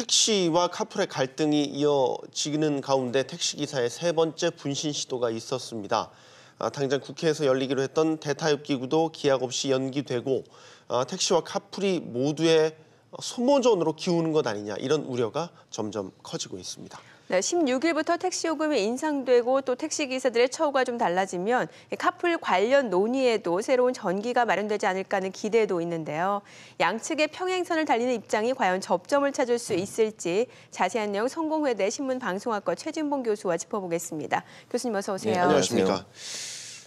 택시와 카풀의 갈등이 이어지는 가운데 택시기사의 세 번째 분신 시도가 있었습니다. 당장 국회에서 열리기로 했던 대타협 기구도 기약 없이 연기되고 택시와 카풀이 모두의 소모전으로 기우는 것 아니냐 이런 우려가 점점 커지고 있습니다. 네, 16일부터 택시 요금이 인상되고 또 택시기사들의 처우가 좀 달라지면 카풀 관련 논의에도 새로운 전기가 마련되지 않을까 하는 기대도 있는데요. 양측의 평행선을 달리는 입장이 과연 접점을 찾을 수 있을지 자세한 내용 성공회대 신문방송학과 최진봉 교수와 짚어보겠습니다. 교수님 어서 오세요. 네, 안녕하십니까.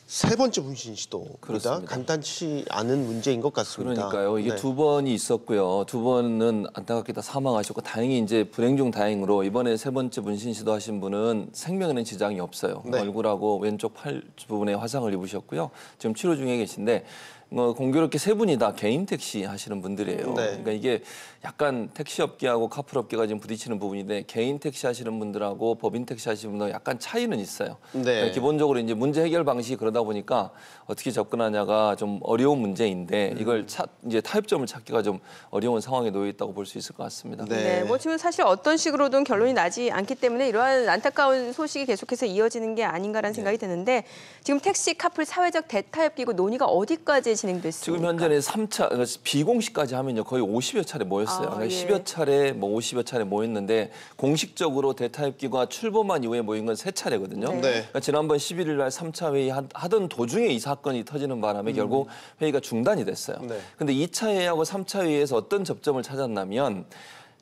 세 번째 분신 시도입니다. 그렇습니다. 간단치 않은 문제인 것 같습니다. 그러니까요. 이게 두 번이 있었고요. 두 번은 안타깝게 다 사망하셨고 다행히 이제 불행 중 다행으로 이번에 세 번째 분신 시도하신 분은 생명에는 지장이 없어요. 네. 얼굴하고 왼쪽 팔 부분에 화상을 입으셨고요. 지금 치료 중에 계신데 공교롭게 세 분이 다 개인 택시 하시는 분들이에요. 네. 그러니까 이게 약간 택시업계하고 카풀업계가 지금 부딪히는 부분인데 개인 택시 하시는 분들하고 법인 택시 하시는 분들하고 약간 차이는 있어요. 네. 그러니까 기본적으로 이제 문제 해결 방식이 그러다 보니까 어떻게 접근하냐가 좀 어려운 문제인데 이걸 이제 타협점을 찾기가 좀 어려운 상황에 놓여 있다고 볼 수 있을 것 같습니다. 네. 뭐 지금 사실 어떤 식으로든 결론이 나지 않기 때문에 이러한 안타까운 소식이 계속해서 이어지는 게 아닌가라는 생각이 드는데 지금 택시 카풀 사회적 대타협 기구 논의가 어디까지 진행됐습니까? 지금 현재는 3차, 그러니까 비공식까지 하면요 거의 50여 차례 모였어요. 그러니까 예. 10여 차례, 50여 차례 모였는데 공식적으로 대타협 기구가 출범한 이후에 모인 건 3차례거든요. 네. 그러니까 지난번 11일 날 3차 회의 하던 도중에 이 사건이 터지는 바람에 결국 회의가 중단이 됐어요. 네. 근데 2차 회의하고 3차 회의에서 어떤 접점을 찾았냐면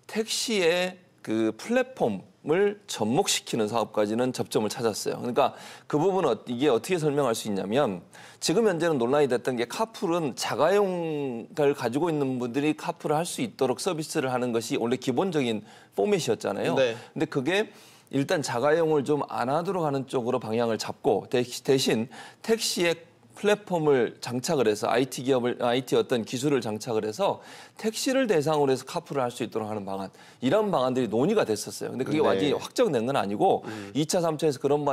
택시의 그 플랫폼을 접목시키는 사업까지는 접점을 찾았어요. 그러니까 그 부분은 이게 어떻게 설명할 수 있냐면 지금 현재는 논란이 됐던 게 카풀은 자가용을 가지고 있는 분들이 카풀을 할 수 있도록 서비스를 하는 것이 원래 기본적인 포맷이었잖아요. 네. 근데 그게 일단 자가용을 좀 안 하도록 하는 쪽으로 방향을 잡고 대신 택시의 플랫폼을 장착을 해서 IT 어떤 기술을 장착을 해서 택시를 대상으로 해서 카풀을 할 수 있도록 하는 방안, 이런 방안들이 논의가 됐었어요. 근데 그게 네. 완전히 확정된 건 아니고 2차, 3차에서 그런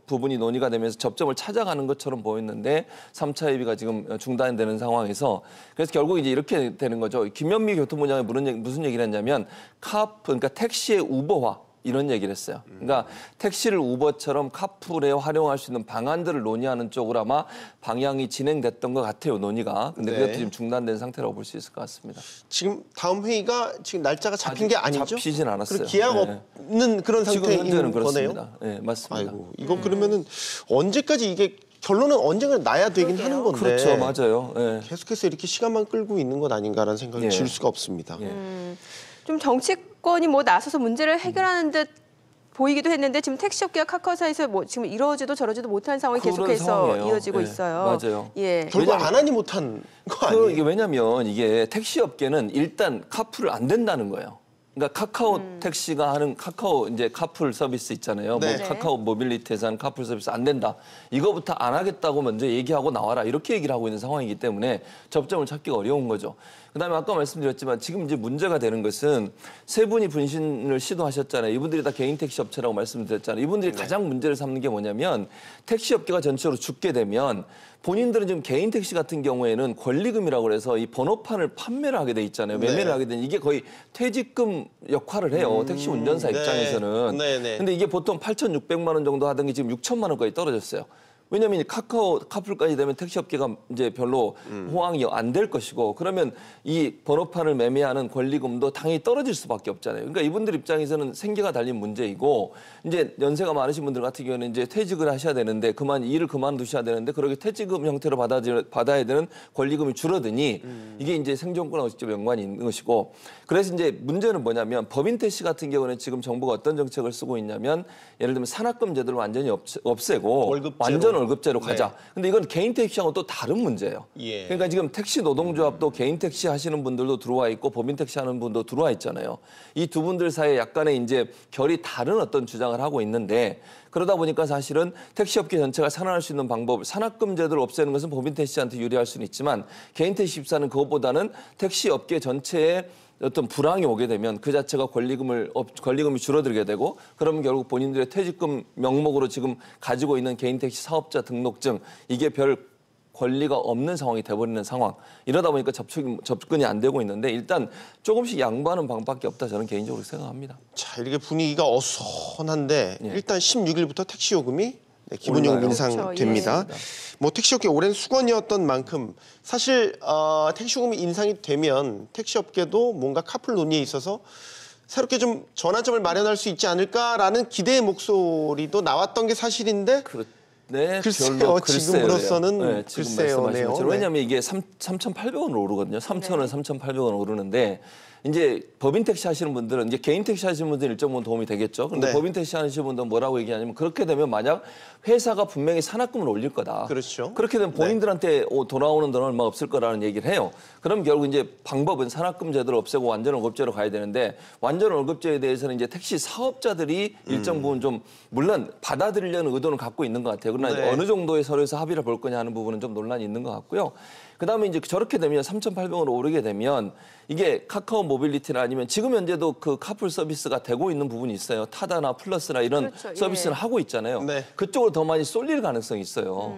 부분이 논의가 되면서 접점을 찾아가는 것처럼 보였는데 3차 협의가 지금 중단되는 상황에서 그래서 결국 이제 이렇게 되는 거죠. 김현미 교통부장이 무슨 얘기를 했냐면 그러니까 택시의 우버화, 이런 얘기를 했어요. 그러니까 택시를 우버처럼 카풀에 활용할 수 있는 방안들을 논의하는 쪽으로 아마 방향이 진행됐던 것 같아요, 논의가. 근데 네. 그것도 지금 중단된 상태라고 볼 수 있을 것 같습니다. 지금 다음 회의가 지금 날짜가 잡힌 게 아니죠? 잡히진 않았어요. 그리고 기약 네. 없는 그런 지금 상태인 현재는 거네요? 그렇습니다. 네, 맞습니다. 아이고, 이거 그러면은 언제까지 이게 결론은 언젠가 나야 되긴 하는 건데. 그렇죠, 맞아요. 네. 계속해서 이렇게 시간만 끌고 있는 것 아닌가라는 생각이 예. 들 수가 없습니다. 좀 정치권이 뭐 나서서 문제를 해결하는 듯 보이기도 했는데 지금 택시업계와 카카오 사이에서 뭐 지금 이러지도 저러지도 못한 상황이 그런 계속해서 상황이에요. 이어지고 예, 있어요. 맞아요. 예. 결국 안 하니 못한 거 아니에요? 이게 왜냐면 이게 택시업계는 일단 카풀을 안 된다는 거예요. 그러니까 카카오 택시가 하는 카카오 이제 카풀 서비스 있잖아요. 네. 뭐 카카오 모빌리티에서 하는 카풀 서비스 안 된다. 이거부터 안 하겠다고 먼저 얘기하고 나와라. 이렇게 얘기를 하고 있는 상황이기 때문에 접점을 찾기가 어려운 거죠. 그다음에 아까 말씀드렸지만 지금 이제 문제가 되는 것은 세 분이 분신을 시도하셨잖아요. 이분들이 다 개인 택시 업체라고 말씀드렸잖아요. 이분들이 가장 문제를 삼는 게 뭐냐면 택시 업계가 전체적으로 죽게 되면 본인들은 지금 개인 택시 같은 경우에는 권리금이라고 해서 이 번호판을 판매를 하게 돼 있잖아요. 매매를 네. 하게 되는 이게 거의 퇴직금 역할을 해요. 택시 운전사 네. 입장에서는. 네. 근데 이게 보통 8,600만 원 정도 하던 게 지금 6천만 원까지 떨어졌어요. 왜냐하면 카카오 카풀까지 되면 택시업계가 이제 별로 호황이 안 될 것이고 그러면 이 번호판을 매매하는 권리금도 당연히 떨어질 수밖에 없잖아요. 그러니까 이분들 입장에서는 생계가 달린 문제이고 이제 연세가 많으신 분들 같은 경우는 이제 퇴직을 하셔야 되는데 일을 그만두셔야 되는데 그렇게 퇴직금 형태로 받아야 되는 권리금이 줄어드니 이게 이제 생존권하고 직접 연관이 있는 것이고 그래서 이제 문제는 뭐냐면 법인 택시 같은 경우는 지금 정부가 어떤 정책을 쓰고 있냐면 예를 들면 산학금 제도를 완전히 없애고 월급제로. 완전 월급제로 가자. 네. 근데 이건 개인 택시하고 또 다른 문제예요. 예. 그러니까 지금 택시 노동조합도 개인 택시 하시는 분들도 들어와 있고 법인 택시 하는 분도 들어와 있잖아요. 이 두 분들 사이에 약간의 이제 결이 다른 어떤 주장을 하고 있는데 그러다 보니까 사실은 택시업계 전체가 살아날 수 있는 방법, 산학금 제도를 없애는 것은 법인 택시한테 유리할 수는 있지만 개인 택시 입사는 그것보다는 택시업계 전체에 어떤 불황이 오게 되면 그 자체가 권리금이 줄어들게 되고 그러면 결국 본인들의 퇴직금 명목으로 지금 가지고 있는 개인 택시 사업자 등록증 이게 별 권리가 없는 상황이 돼버리는 상황. 이러다 보니까 접근이 안 되고 있는데 일단 조금씩 양보하는 방법밖에 없다 저는 개인적으로 생각합니다. 자, 이렇게 분위기가 어수선한데 예. 일단 16일부터 택시 요금이 기본요금 올라요. 인상됩니다. 그렇죠. 뭐 택시업계 오랜 수건이었던 만큼 사실 택시요금이 인상이 되면 택시업계도 뭔가 카풀 논의에 있어서 새롭게 좀 전환점을 마련할 수 있지 않을까라는 기대의 목소리도 나왔던 게 사실인데 네, 글쎄요, 별로 지금으로서는 네, 지금 글쎄요네요. 말씀하신 것처럼. 네. 왜냐하면 이게 3,800원으로 오르거든요. 3,000원, 3,800원 오르는데 이제 법인 택시 하시는 분들은 이제 개인 택시 하시는 분들은 일정 부분 도움이 되겠죠. 그런데 네. 법인 택시 하시는 분들은 뭐라고 얘기하냐면 그렇게 되면 만약 회사가 분명히 산학금을 올릴 거다. 그렇죠. 그렇게 되면 본인들한테 돌아오는 돈은 얼마 없을 거라는 얘기를 해요. 그럼 결국 이제 방법은 산학금 제도를 없애고 완전 월급제로 가야 되는데 완전 월급제에 대해서는 이제 택시 사업자들이 일정 부분 좀 물론 받아들이려는 의도는 갖고 있는 것 같아요. 그러나 네. 어느 정도의 서류에서 합의를 볼 거냐 하는 부분은 좀 논란이 있는 것 같고요. 그다음에 이제 저렇게 되면 3,800원으로 오르게 되면 이게 카카오 모빌리티나 아니면 지금 현재도 그 카풀 서비스가 되고 있는 부분이 있어요. 타다나 플러스나 이런 그렇죠. 서비스를 예. 하고 있잖아요. 네. 그쪽으로 더 많이 쏠릴 가능성이 있어요.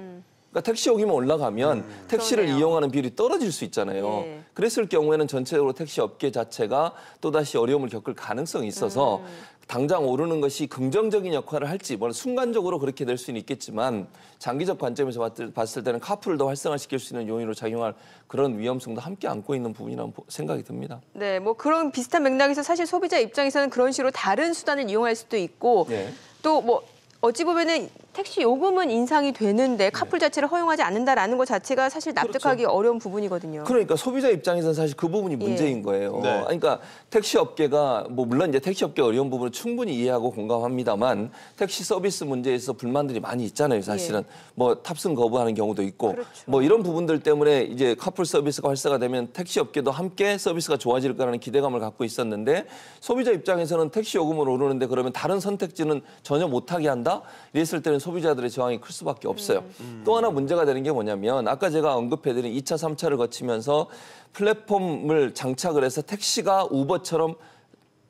그러니까 택시 요금이 올라가면 택시를 그러네요. 이용하는 비율이 떨어질 수 있잖아요. 예. 그랬을 경우에는 전체적으로 택시 업계 자체가 또다시 어려움을 겪을 가능성이 있어서 당장 오르는 것이 긍정적인 역할을 할지 물론 순간적으로 그렇게 될 수는 있겠지만 장기적 관점에서 봤을 때는 카풀을 활성화시킬 수 있는 요인으로 작용할 그런 위험성도 함께 안고 있는 부분이라는 생각이 듭니다. 네, 뭐 그런 비슷한 맥락에서 사실 소비자 입장에서는 그런 식으로 다른 수단을 이용할 수도 있고 네. 또 뭐 어찌 보면은 택시 요금은 인상이 되는데 카풀 자체를 허용하지 않는다라는 것 자체가 사실 납득하기 어려운 부분이거든요. 그러니까 소비자 입장에서는 사실 그 부분이 문제인 거예요. 네. 그러니까 택시 업계가 뭐 물론 이제 택시 업계 어려운 부분을 충분히 이해하고 공감합니다만 택시 서비스 문제에 있어서 불만들이 많이 있잖아요. 사실은 뭐 탑승 거부하는 경우도 있고 그렇죠. 뭐 이런 부분들 때문에 이제 카풀 서비스가 활성화되면 택시 업계도 함께 서비스가 좋아질 거라는 기대감을 갖고 있었는데 소비자 입장에서는 택시 요금을 오르는데 그러면 다른 선택지는 전혀 못하게 한다? 이랬을 때는 소비자들의 저항이 클 수밖에 없어요. 또 하나 문제가 되는 게 뭐냐면 아까 제가 언급해드린 2차, 3차를 거치면서 플랫폼을 장착을 해서 택시가 우버처럼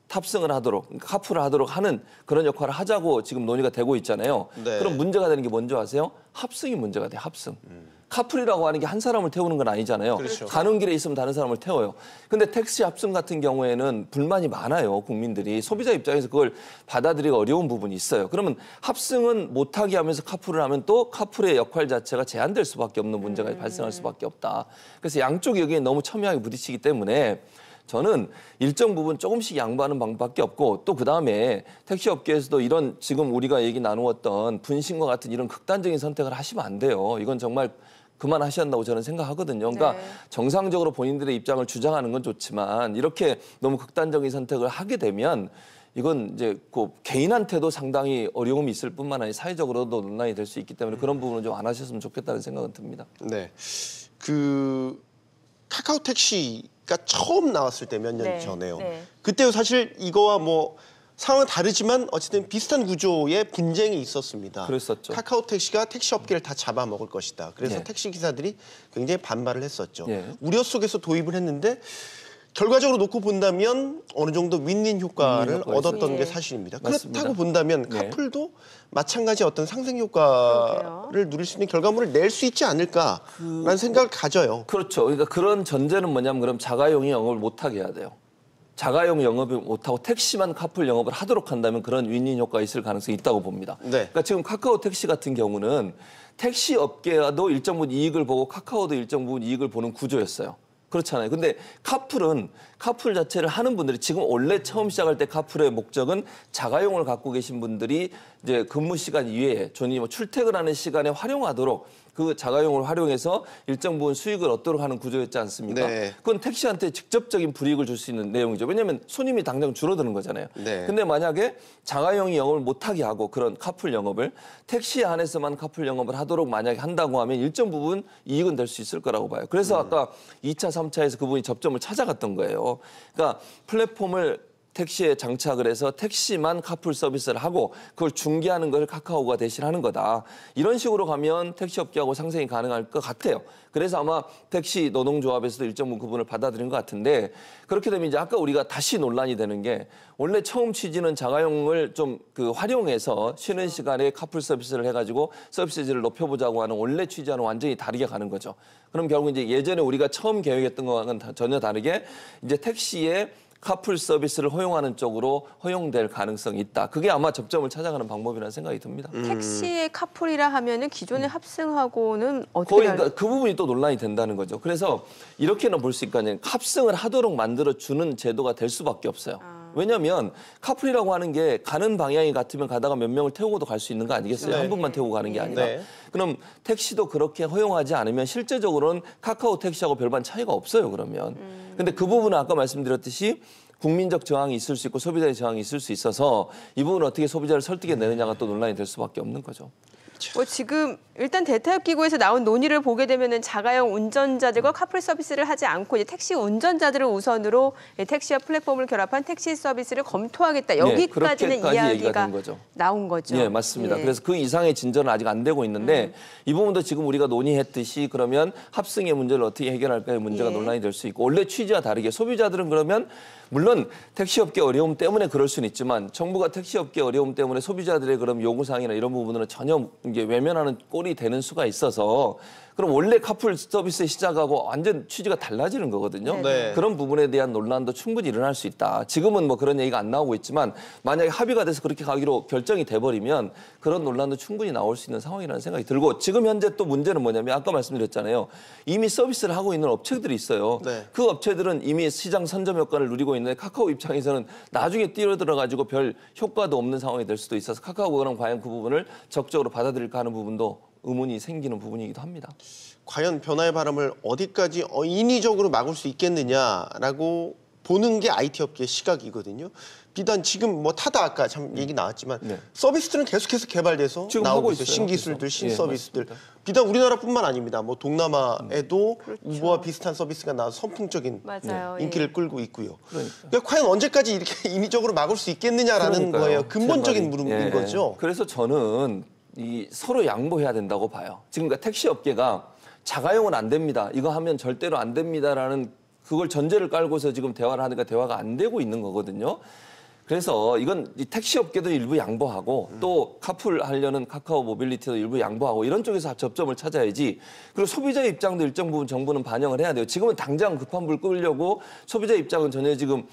탑승을 하도록, 카풀을 하도록 하는 그런 역할을 하자고 지금 논의가 되고 있잖아요. 네. 그럼 문제가 되는 게 뭔지 아세요? 합승이 문제가 돼요, 합승. 카풀이라고 하는 게 한 사람을 태우는 건 아니잖아요. 그렇죠. 가는 길에 있으면 다른 사람을 태워요. 근데 택시 합승 같은 경우에는 불만이 많아요, 국민들이. 소비자 입장에서 그걸 받아들이기 어려운 부분이 있어요. 그러면 합승은 못하게 하면서 카풀을 하면 또 카풀의 역할 자체가 제한될 수밖에 없는 문제가 발생할 수밖에 없다. 그래서 양쪽이 여기에 너무 첨예하게 부딪히기 때문에 저는 일정 부분 조금씩 양보하는 방법밖에 없고 또 그다음에 택시 업계에서도 이런 지금 우리가 얘기 나누었던 분신과 같은 이런 극단적인 선택을 하시면 안 돼요. 이건 정말 그만하셔야 한다고 저는 생각하거든요. 그러니까 네. 정상적으로 본인들의 입장을 주장하는 건 좋지만 이렇게 너무 극단적인 선택을 하게 되면 이건 이제 그 개인한테도 상당히 어려움이 있을 뿐만 아니라 사회적으로도 논란이 될 수 있기 때문에 그런 부분은 좀 안 하셨으면 좋겠다는 생각은 듭니다. 네. 그 카카오 택시가 처음 나왔을 때 몇 년 네, 전에요. 네. 그때 사실 이거와 뭐 상황은 다르지만 어쨌든 비슷한 구조의 분쟁이 있었습니다. 그랬었죠. 카카오 택시가 택시 업계를 다 잡아먹을 것이다. 그래서 네. 택시 기사들이 굉장히 반발을 했었죠. 네. 우려 속에서 도입을 했는데 결과적으로 놓고 본다면 어느 정도 윈윈 효과를 효과가 얻었던 있었죠. 게 사실입니다. 맞습니다. 그렇다고 본다면 네. 카풀도 마찬가지 어떤 상생 효과를 누릴 수 있는 결과물을 낼 수 있지 않을까라는 생각을 가져요. 그렇죠. 그러니까 그런 전제는 뭐냐면 그럼 자가용이 영업을 못하게 해야 돼요. 자가용 영업을 못하고 택시만 카풀 영업을 하도록 한다면 그런 윈윈 효과가 있을 가능성이 있다고 봅니다. 네. 그러니까 지금 카카오 택시 같은 경우는 택시 업계도 일정 부분 이익을 보고 카카오도 일정 부분 이익을 보는 구조였어요. 그렇잖아요. 근데 카풀 자체를 하는 분들이 지금 원래 처음 시작할 때 카풀의 목적은 자가용을 갖고 계신 분들이 이제 근무 시간 이외에 전이 뭐 출퇴근하는 시간에 활용하도록 그 자가용을 활용해서 일정 부분 수익을 얻도록 하는 구조였지 않습니까? 네. 그건 택시한테 직접적인 불이익을 줄 수 있는 내용이죠. 왜냐하면 손님이 당장 줄어드는 거잖아요. 네. 근데 만약에 자가용이 영업을 못하게 하고 그런 카풀 영업을 택시 안에서만 카풀 영업을 하도록 만약에 한다고 하면 일정 부분 이익은 될 수 있을 거라고 봐요. 그래서 아까 2차, 3차에서 그 부분이 접점을 찾아갔던 거예요. 그러니까 플랫폼을 택시에 장착을 해서 택시만 카풀 서비스를 하고 그걸 중개하는 걸 카카오가 대신하는 거다. 이런 식으로 가면 택시업계하고 상생이 가능할 것 같아요. 그래서 아마 택시 노동조합에서도 일정 부분 그분을 받아들인 것 같은데 그렇게 되면 이제 아까 우리가 다시 논란이 되는 게 원래 처음 취지는 자가용을 좀 활용해서 쉬는 시간에 카풀 서비스를 해가지고 서비스를 높여보자고 하는 원래 취지와는 완전히 다르게 가는 거죠. 그럼 결국 이제 예전에 우리가 처음 계획했던 거와는 전혀 다르게 이제 택시에 카풀 서비스를 허용하는 쪽으로 허용될 가능성이 있다. 그게 아마 접점을 찾아가는 방법이라는 생각이 듭니다. 택시의 카풀이라 하면은 기존의 합승하고는 어떻게 거의 그러니까 그 부분이 또 논란이 된다는 거죠. 그래서 이렇게는 볼 수 있거든요. 합승을 하도록 만들어주는 제도가 될 수밖에 없어요. 왜냐하면 카풀이라고 하는 게 가는 방향이 같으면 가다가 몇 명을 태우고도 갈 수 있는 거 아니겠어요? 네. 한 분만 태우고 가는 게 아니라. 네. 그럼 택시도 그렇게 허용하지 않으면 실제적으로는 카카오 택시하고 별반 차이가 없어요. 그러면. 근데 그 부분은 아까 말씀드렸듯이 국민적 저항이 있을 수 있고 소비자의 저항이 있을 수 있어서 이 부분을 어떻게 소비자를 설득해내느냐가 또 논란이 될 수밖에 없는 거죠. 지금 일단 대타협 기구에서 나온 논의를 보게 되면은 자가용 운전자들과 카풀 서비스를 하지 않고 이제 택시 운전자들을 우선으로 택시와 플랫폼을 결합한 택시 서비스를 검토하겠다. 여기까지는 이야기가 나온 거죠. 네, 맞습니다. 예. 그래서 그 이상의 진전은 아직 안 되고 있는데 이 부분도 지금 우리가 논의했듯이 그러면 합승의 문제를 어떻게 해결할까의 문제가 예. 논란이 될 수 있고 원래 취지와 다르게 소비자들은 그러면 물론 택시업계 어려움 때문에 그럴 수는 있지만 정부가 택시업계 어려움 때문에 소비자들의 그런 요구사항이나 이런 부분은 전혀 이게 외면하는 꼴이 되는 수가 있어서 그럼 원래 카풀 서비스 시작하고 완전 취지가 달라지는 거거든요. 네. 그런 부분에 대한 논란도 충분히 일어날 수 있다. 지금은 뭐 그런 얘기가 안 나오고 있지만 만약에 합의가 돼서 그렇게 가기로 결정이 돼버리면 그런 논란도 충분히 나올 수 있는 상황이라는 생각이 들고 지금 현재 또 문제는 뭐냐면 아까 말씀드렸잖아요. 이미 서비스를 하고 있는 업체들이 있어요. 네. 그 업체들은 이미 시장 선점 효과를 누리고 있는데 카카오 입장에서는 나중에 뛰어들어가지고 별 효과도 없는 상황이 될 수도 있어서 카카오가 과연 그 부분을 적극적으로 받아들일까 하는 부분도 의문이 생기는 부분이기도 합니다. 과연 변화의 바람을 어디까지 인위적으로 막을 수 있겠느냐라고 보는 게 IT 업계의 시각이거든요. 비단 지금 뭐 타다 아까 참 얘기 나왔지만 서비스들은 계속해서 개발돼서 지금 나오고 하고 있어요. 있어요. 신기술들, 그래서. 신서비스들. 맞습니다. 비단 우리나라뿐만 아닙니다. 뭐 동남아에도 우버와 비슷한 서비스가 나와서 선풍적인 맞아요. 인기를 끌고 있고요. 그러니까. 그러니까 과연 언제까지 이렇게 인위적으로 막을 수 있겠느냐라는 그러니까요. 거예요. 근본적인 제 말이. 물음인 거죠. 그래서 저는 이 서로 양보해야 된다고 봐요. 지금 그러니까 택시 업계가 자가용은 안 됩니다. 이거 하면 절대로 안 됩니다라는 그걸 전제를 깔고서 지금 대화를 하니까 대화가 안 되고 있는 거거든요. 그래서 이건 이 택시 업계도 일부 양보하고 또 카풀 하려는 카카오 모빌리티도 일부 양보하고 이런 쪽에서 접점을 찾아야지. 그리고 소비자의 입장도 일정 부분 정부는 반영을 해야 돼요. 지금은 당장 급한 불 끄려고 소비자 입장은 전혀 지금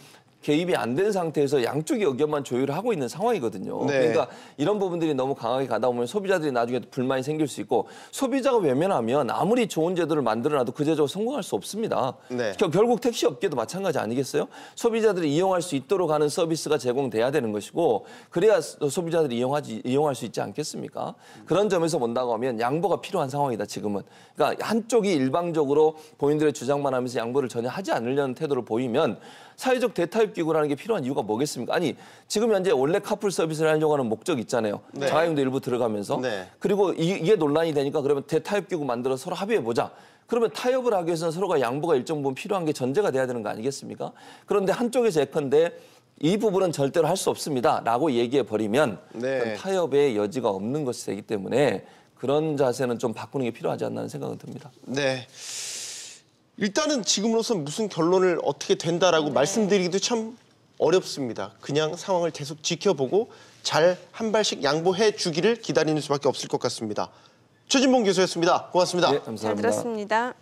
개입이 안 된 상태에서 양쪽의 의견만 조율을 하고 있는 상황이거든요. 네. 그러니까 이런 부분들이 너무 강하게 가다 보면 소비자들이 나중에 불만이 생길 수 있고 소비자가 외면하면 아무리 좋은 제도를 만들어놔도 그 제도가 성공할 수 없습니다. 네. 결국 택시 업계도 마찬가지 아니겠어요? 소비자들이 이용할 수 있도록 하는 서비스가 제공돼야 되는 것이고 그래야 소비자들이 이용할 수 있지 않겠습니까? 그런 점에서 본다고 하면 양보가 필요한 상황이다, 지금은. 그러니까 한쪽이 일방적으로 본인들의 주장만 하면서 양보를 전혀 하지 않으려는 태도를 보이면 사회적 대타협 기구라는 게 필요한 이유가 뭐겠습니까? 아니, 지금 현재 원래 카풀 서비스를 하려고 하는 목적이 있잖아요. 네. 자가용도 일부 들어가면서. 네. 그리고 이게 논란이 되니까 그러면 대타협 기구 만들어서 서로 합의해보자. 그러면 타협을 하기 위해서는 서로가 양보가 일정 부분 필요한 게 전제가 돼야 되는 거 아니겠습니까? 그런데 한쪽에서 예컨대 이 부분은 절대로 할 수 없습니다. 라고 얘기해버리면 네. 타협의 여지가 없는 것이 되기 때문에 그런 자세는 좀 바꾸는 게 필요하지 않나 하는 생각은 듭니다. 네. 일단은 지금으로선 무슨 결론을 어떻게 된다라고 말씀드리기도 참 어렵습니다. 그냥 상황을 계속 지켜보고 잘 한 발씩 양보해 주기를 기다리는 수밖에 없을 것 같습니다. 최진봉 교수였습니다. 고맙습니다. 네, 감사합니다. 잘 들었습니다.